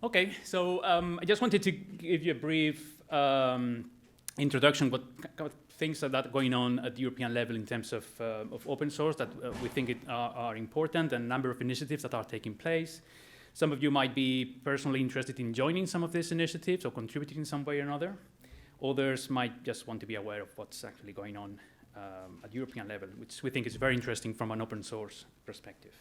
Okay, so I just wanted to give you a brief introduction what kind of things are going on at the European level in terms of open source that we think are important, and a number of initiatives that are taking place. Some of you might be personally interested in joining some of these initiatives or contributing in some way or another. Others might just want to be aware of what's actually going on at European level, which we think is very interesting from an open source perspective.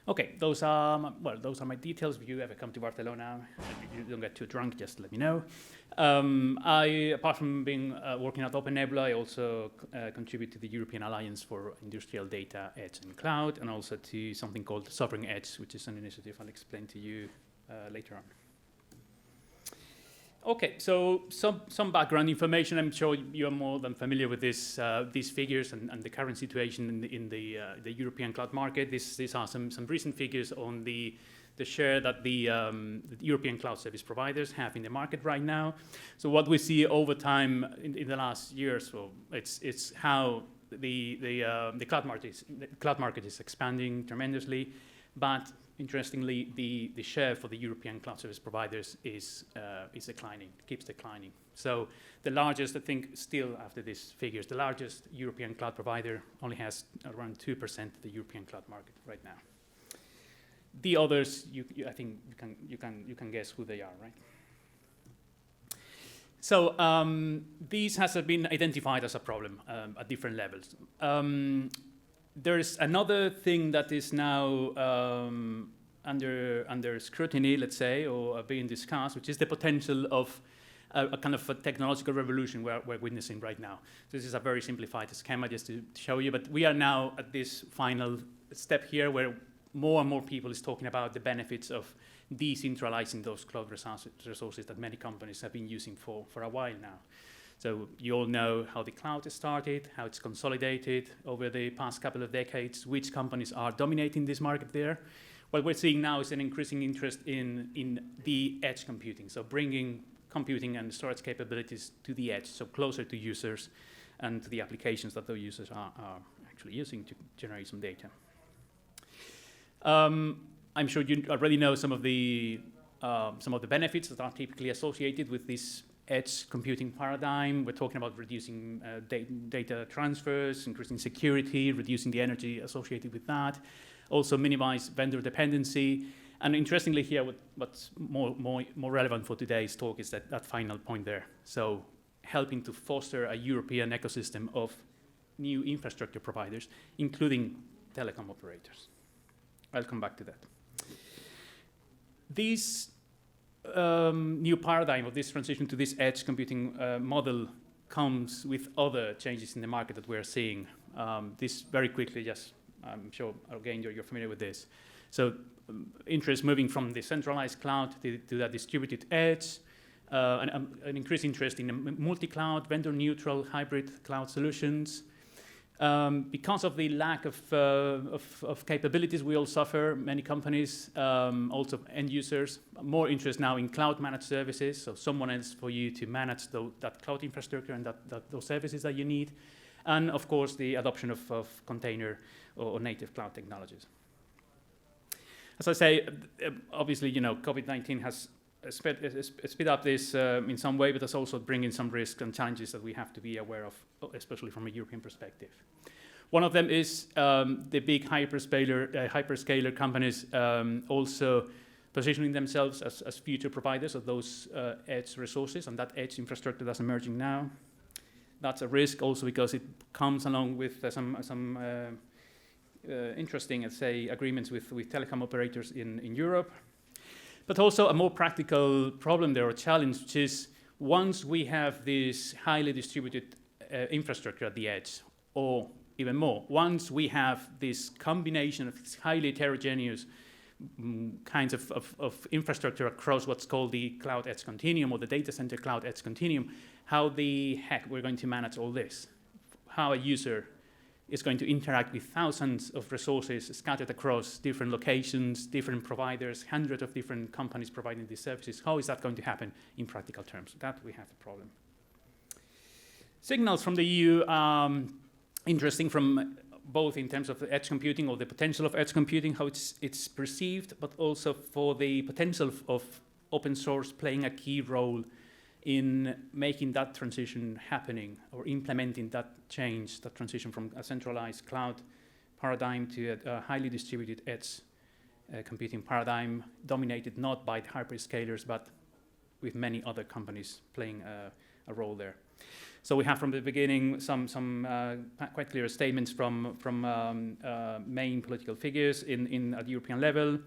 Okay, those are my details. If you ever come to Barcelona and you don't get too drunk, just let me know. Apart from being working at OpenNebula, I also contribute to the European Alliance for Industrial Data, Edge and Cloud, and also to something called Sovereign Edge, which is an initiative I'll explain to you later on. Okay, so some background information. I'm sure you are more than familiar with these figures and the current situation in the European cloud market. These are some recent figures on the share that the European cloud service providers have in the market right now. So what we see over time in the last year or so, it's how the cloud market is expanding tremendously, but interestingly, the share for the European cloud service providers is declining, keeps declining. So the largest, I think, still after these figures, the largest European cloud provider only has around 2% of the European cloud market right now. The others, I think you can guess who they are, right? So these has been identified as a problem at different levels. There's another thing that is now under scrutiny, let's say, or being discussed, which is the potential of a kind of a technological revolution we're witnessing right now. So this is a very simplified schema just to show you, but we are now at this final step here where more and more people is talking about the benefits of decentralizing those cloud resources that many companies have been using for a while now. So you all know how the cloud started, how it's consolidated over the past couple of decades, which companies are dominating this market there. What we're seeing now is an increasing interest in the edge computing, so bringing computing and storage capabilities to the edge, so closer to users and to the applications that those users are actually using to generate some data. I'm sure you already know some of the benefits that are typically associated with this edge computing paradigm. We're talking about reducing data transfers, increasing security, reducing the energy associated with that, also minimize vendor dependency. And interestingly here, what's more relevant for today's talk is that final point there. So helping to foster a European ecosystem of new infrastructure providers, including telecom operators. I'll come back to that. These new paradigm of this transition to this edge computing model comes with other changes in the market that we're seeing. This very quickly, just I'm sure again you're familiar with this. So interest moving from the centralized cloud to that distributed edge, an increased interest in multi-cloud, vendor-neutral, hybrid cloud solutions. Because of the lack of capabilities we all suffer, many companies, also end users, more interest now in cloud managed services, so someone else for you to manage that cloud infrastructure and those services that you need, and of course the adoption of container or native cloud technologies. As I say, obviously, COVID-19 has speed up this in some way, but it's also bringing some risks and challenges that we have to be aware of, especially from a European perspective. One of them is the big hyperscaler companies also positioning themselves as future providers of those edge resources and that edge infrastructure that's emerging now. That's a risk also because it comes along with some interesting, let's say, agreements with telecom operators in Europe. But also a more practical problem there, or challenge, which is once we have this highly distributed infrastructure at the edge, or even more, once we have this combination of these highly heterogeneous kinds of infrastructure across what's called the cloud edge continuum or the data center cloud edge continuum, how the heck we're going to manage all this? How a user is going to interact with thousands of resources scattered across different locations, different providers, hundreds of different companies providing these services. How is that going to happen in practical terms? That we have a problem. Signals from the EU, interesting from both in terms of the edge computing or the potential of edge computing, how it's perceived, but also for the potential of open source playing a key role in making that transition happening or implementing that change, that transition from a centralized cloud paradigm to a highly distributed edge computing paradigm dominated not by the hyperscalers, but with many other companies playing a role there. So we have from the beginning some quite clear statements from main political figures at the European level.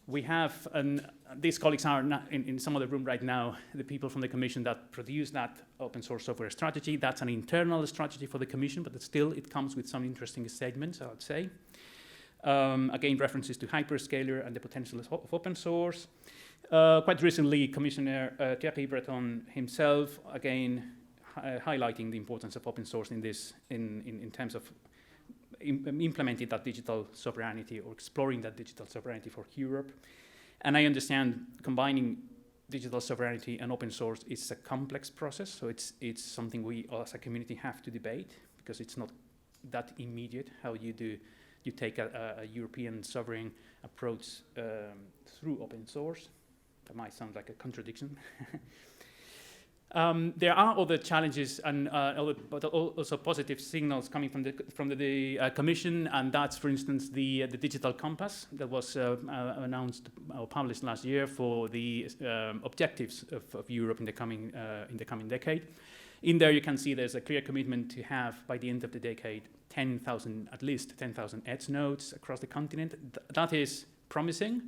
We have, and these colleagues are not in some of the room right now, the people from the Commission that produce that open source software strategy. That's an internal strategy for the Commission, but still it comes with some interesting statements, I would say. Again, references to hyperscaler and the potential of open source. Quite recently, Commissioner Thierry Breton himself, again, highlighting the importance of open source in this, in terms of implementing that digital sovereignty or exploring that digital sovereignty for Europe. And I understand combining digital sovereignty and open source is a complex process, so it's something we as a community have to debate, because it's not that immediate how you take a European sovereign approach through open source. That might sound like a contradiction. There are other challenges but also positive signals coming from the Commission, and that's, for instance, the digital compass that was announced or published last year for the objectives of Europe in the coming decade. In there, you can see there's a clear commitment to have by the end of the decade at least 10,000 edge nodes across the continent. That is promising,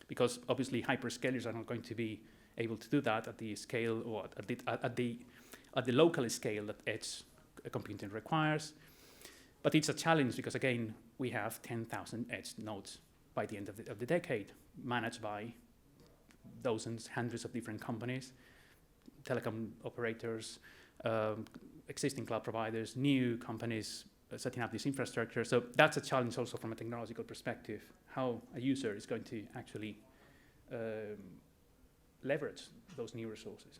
because obviously hyperscalers are not going to be able to do that at the scale or at the local scale that edge computing requires. But it's a challenge because, again, we have 10,000 edge nodes by the end of the decade, managed by dozens, hundreds of different companies, telecom operators, existing cloud providers, new companies setting up this infrastructure. So that's a challenge also from a technological perspective, how a user is going to actually leverage those new resources.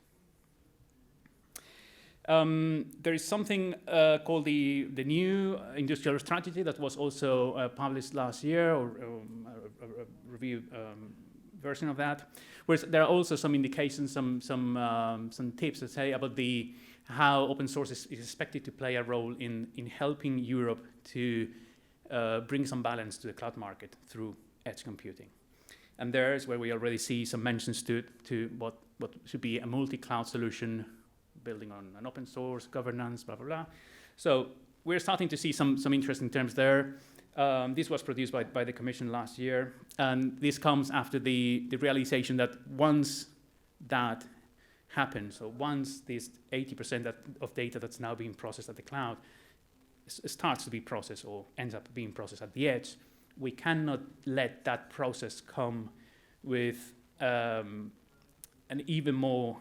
There is something called the new industrial strategy that was also published last year, or a review version of that, where there are also some indications, some tips, let's say, about how open source is expected to play a role in helping Europe to bring some balance to the cloud market through edge computing. And there's where we already see some mentions to what should be a multi-cloud solution building on an open source, governance, blah, blah, blah. So we're starting to see some interesting terms there. This was produced by the Commission last year, and this comes after the realization that once that happens, so once this 80% of data that's now being processed at the cloud starts to be processed or ends up being processed at the edge, we cannot let that process come with an even more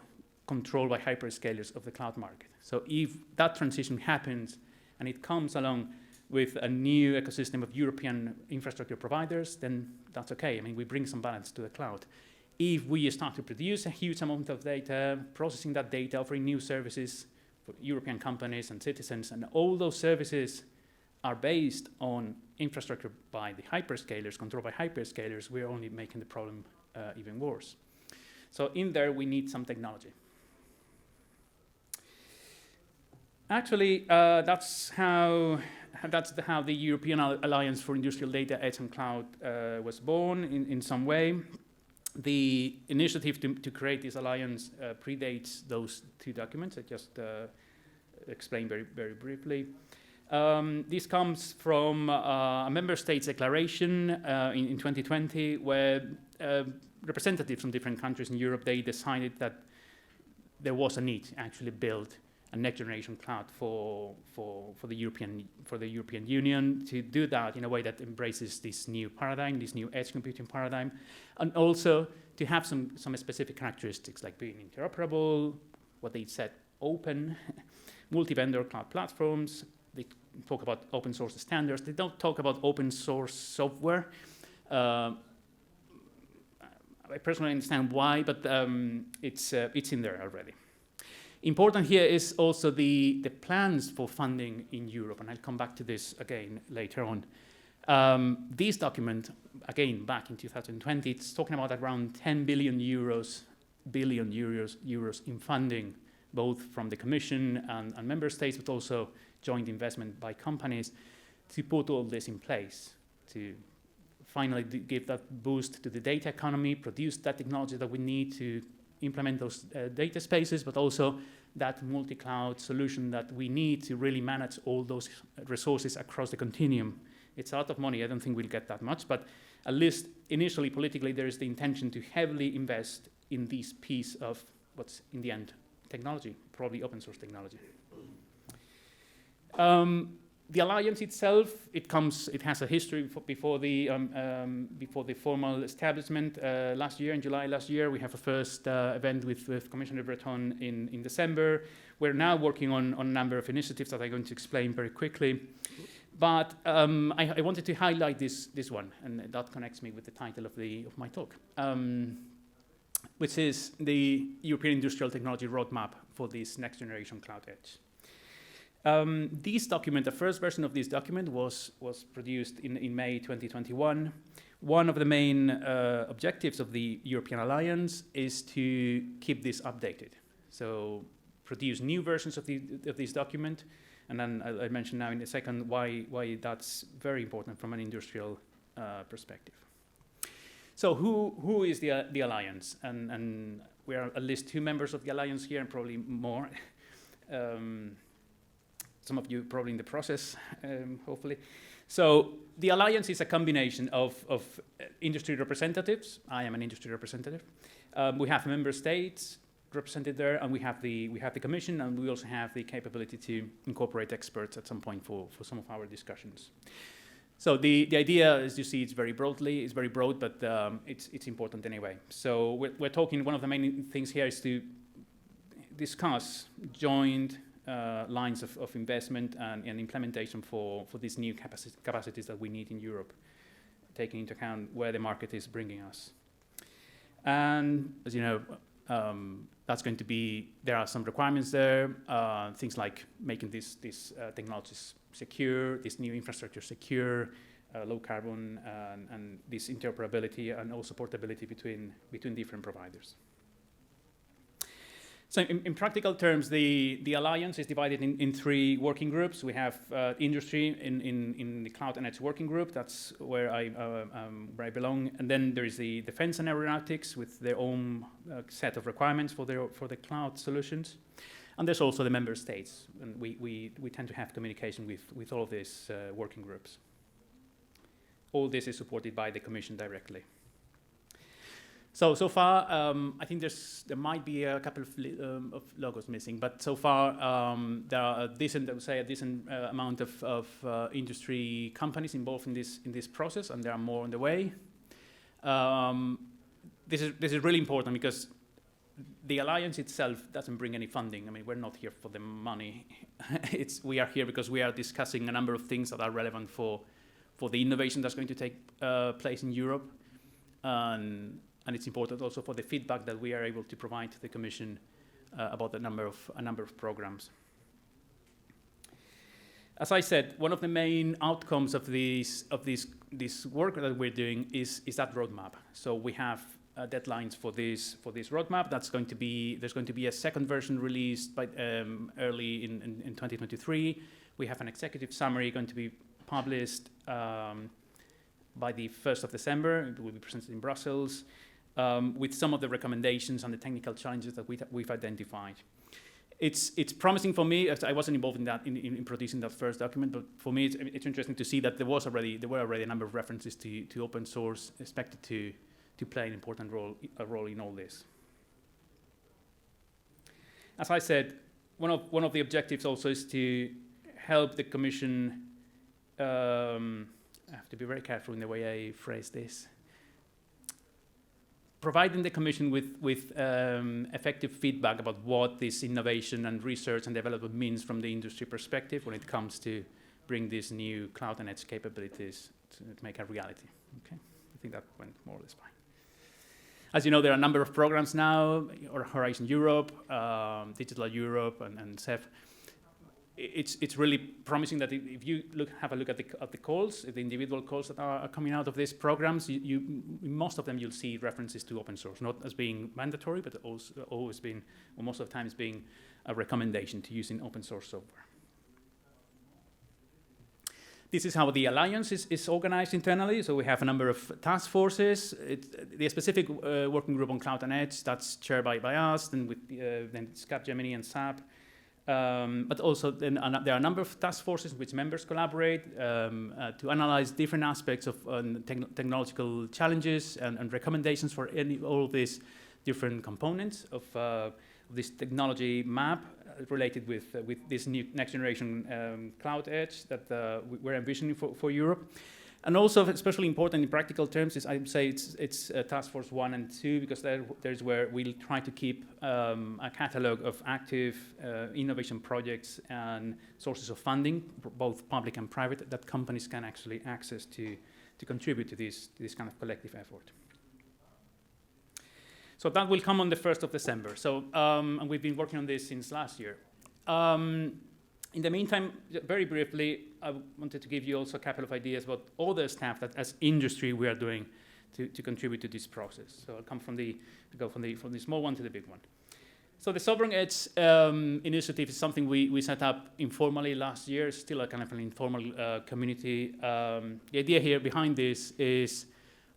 control by hyperscalers of the cloud market. So if that transition happens and it comes along with a new ecosystem of European infrastructure providers, then that's okay. I mean, we bring some balance to the cloud. If we start to produce a huge amount of data, processing that data, offering new services for European companies and citizens, and all those services are based on infrastructure by the hyperscalers, controlled by hyperscalers, we're only making the problem even worse. So in there, we need some technology. Actually, that's how the European Alliance for Industrial Data, Edge and Cloud was born in some way. The initiative to create this alliance predates those two documents I just explained very, very briefly. This comes from a member states declaration in 2020, where representatives from different countries in Europe, they decided that there was a need to actually build a next generation cloud for the European Union, to do that in a way that embraces this new paradigm, this new edge computing paradigm, and also to have some specific characteristics like being interoperable, what they said, open, multi-vendor cloud platforms. They talk about open source standards. They don't talk about open source software. I personally understand why, but it's in there already. Important here is also the plans for funding in Europe, and I'll come back to this again later on. This document, again, back in 2020, it's talking about around 10 billion euros in funding, both from the Commission and member states, but also joint investment by companies to put all this in place, to finally give that boost to the data economy, produce that technology that we need to implement those data spaces, but also that multi-cloud solution that we need to really manage all those resources across the continuum. It's a lot of money. I don't think we'll get that much, but at least initially, politically, there is the intention to heavily invest in this piece of what's, in the end, technology, probably open source technology. The alliance itself, it has a history before the formal establishment. Last year, in July last year, we have a first event with Commissioner Breton in December. We're now working on a number of initiatives that I'm going to explain very quickly. But I wanted to highlight this one, and that connects me with the title of my talk, which is the European Industrial Technology Roadmap for this next generation cloud edge. This document, the first version of this document was produced in May 2021. One of the main objectives of the European Alliance is to keep this updated. So produce new versions of this document, and then I'll mention now in a second why that's very important from an industrial perspective. So who is the Alliance? And we are at least 2 members of the Alliance here, and probably more. Some of you probably in the process, hopefully. So the Alliance is a combination of industry representatives. I am an industry representative. We have member states represented there, and we have the Commission, and we also have the capability to incorporate experts at some point for some of our discussions. So the idea, as you see, it's very broad, but it's important anyway. So we're talking, one of the main things here is to discuss joint lines of investment and implementation for these new capacities that we need in Europe, taking into account where the market is bringing us. And as you know, that's going to be, there are some requirements there, things like making these technologies secure, this new infrastructure secure, low carbon, and this interoperability and also portability between different providers. So in practical terms, the Alliance is divided in 3 working groups. We have industry in the Cloud and Edge working group. That's where I belong. And then there is the defense and aeronautics with their own set of requirements for the cloud solutions. And there's also the member states. And we tend to have communication with all of these working groups. All this is supported by the Commission directly. So far, I think there might be a couple of logos missing, but so far there are a decent amount of industry companies involved in this process, and there are more on the way. This is really important because the Alliance itself doesn't bring any funding. I mean, we're not here for the money. We are here because we are discussing a number of things that are relevant for the innovation that's going to take place in Europe. And it's important also for the feedback that we are able to provide to the Commission about a number of programs. As I said, one of the main outcomes of this work that we're doing is that roadmap. So we have deadlines for this roadmap. There's going to be a second version released by early in 2023. We have an executive summary going to be published by the 1st of December. It will be presented in Brussels. With some of the recommendations and the technical challenges that we've identified. It's promising for me. I wasn't involved in that in producing that first document, but for me it's interesting to see that there were already a number of references to open source expected to play an important role in all this. As I said, one of the objectives also is to help the Commission. I have to be very careful in the way I phrase this. Providing the Commission with effective feedback about what this innovation and research and development means from the industry perspective when it comes to bring these new cloud and edge capabilities to make a reality. Okay, I think that went more or less fine. As you know, there are a number of programs now, or Horizon Europe, Digital Europe, and CEF. It's really promising that if you have a look at the calls, the individual calls that are coming out of these programs, most of them you'll see references to open source, not as being mandatory, but also always being, or most of the times being a recommendation to using open source software. This is how the alliance is organized internally. So we have a number of task forces. The specific working group on cloud and edge, that's chaired by us, then with then Capgemini and SAP. But also then there are a number of task forces in which members collaborate to analyze different aspects of technological challenges and recommendations for all of these different components of this technology map related with this new next generation cloud edge that we're envisioning for Europe. And also, especially important in practical terms, is I would say it's Task Force 1 and 2, because there's where we'll try to keep a catalog of active innovation projects and sources of funding, both public and private, that companies can actually access to contribute to this kind of collective effort. So that will come on the 1st of December. So and we've been working on this since last year. In the meantime, very briefly, I wanted to give you also a couple of ideas about all the stuff that as industry we are doing to contribute to this process. So I'll come from the small one to the big one. So the Sovereign Edge initiative is something we set up informally last year. It's still a kind of an informal community. The idea here behind this is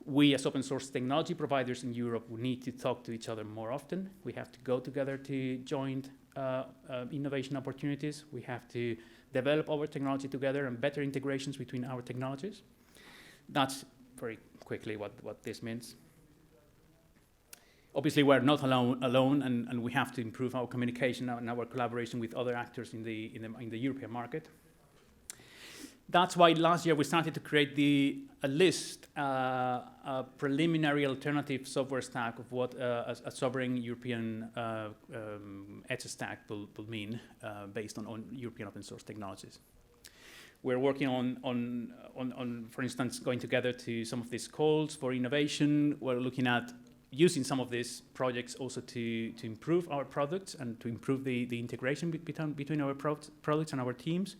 we as open source technology providers in Europe, we need to talk to each other more often. We have to go together to joint innovation opportunities. We have to develop our technology together and better integrations between our technologies. That's very quickly what this means. Obviously, we're not alone, and we have to improve our communication and our collaboration with other actors in the European market. That's why last year we started to create a list, a preliminary alternative software stack of what a sovereign European edge stack will mean based on European open source technologies. We're working on, for instance, going together to some of these calls for innovation. We're looking at using some of these projects also to improve our products and to improve the integration between our products and our teams.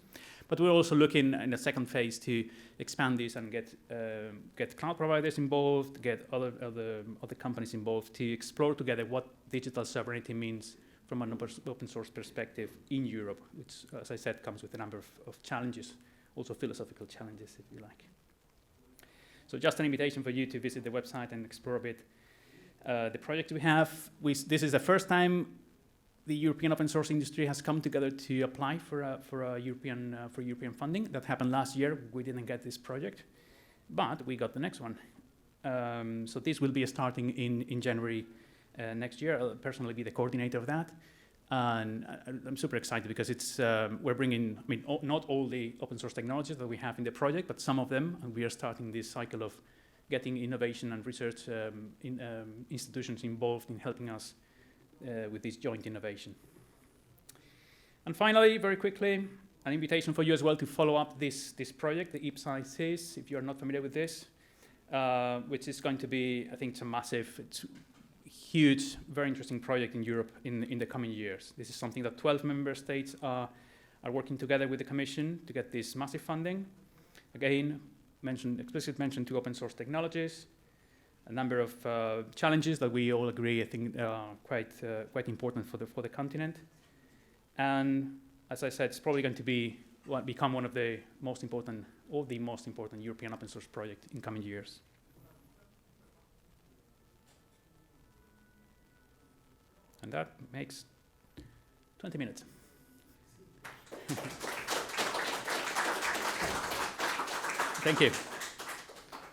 But we're also looking in the second phase to expand this and get cloud providers involved, get other companies involved to explore together what digital sovereignty means from an open source perspective in Europe, which, as I said, comes with a number of challenges, also philosophical challenges, if you like. So just an invitation for you to visit the website and explore a bit the project we have. This is the first time the European open source industry has come together to apply for European funding. That happened last year. We didn't get this project, but we got the next one. So this will be starting in January next year. I'll personally be the coordinator of that, and I'm super excited because it's we're bringing, not all the open source technologies that we have in the project, but some of them, and we are starting this cycle of getting innovation and research institutions involved in helping us with this joint innovation. And finally, very quickly, an invitation for you as well to follow up this project, the IPSIS, if you're not familiar with this, which is going to be, I think it's a massive, it's huge, very interesting project in Europe in the coming years. This is something that 12 member states are working together with the Commission to get this massive funding. Again, explicit mention to open source technologies, a number of challenges that we all agree, I think, are quite important for the continent. And as I said, it's probably going to become one of the most important, or the most important European open source project in coming years. And that makes 20 minutes. Thank you.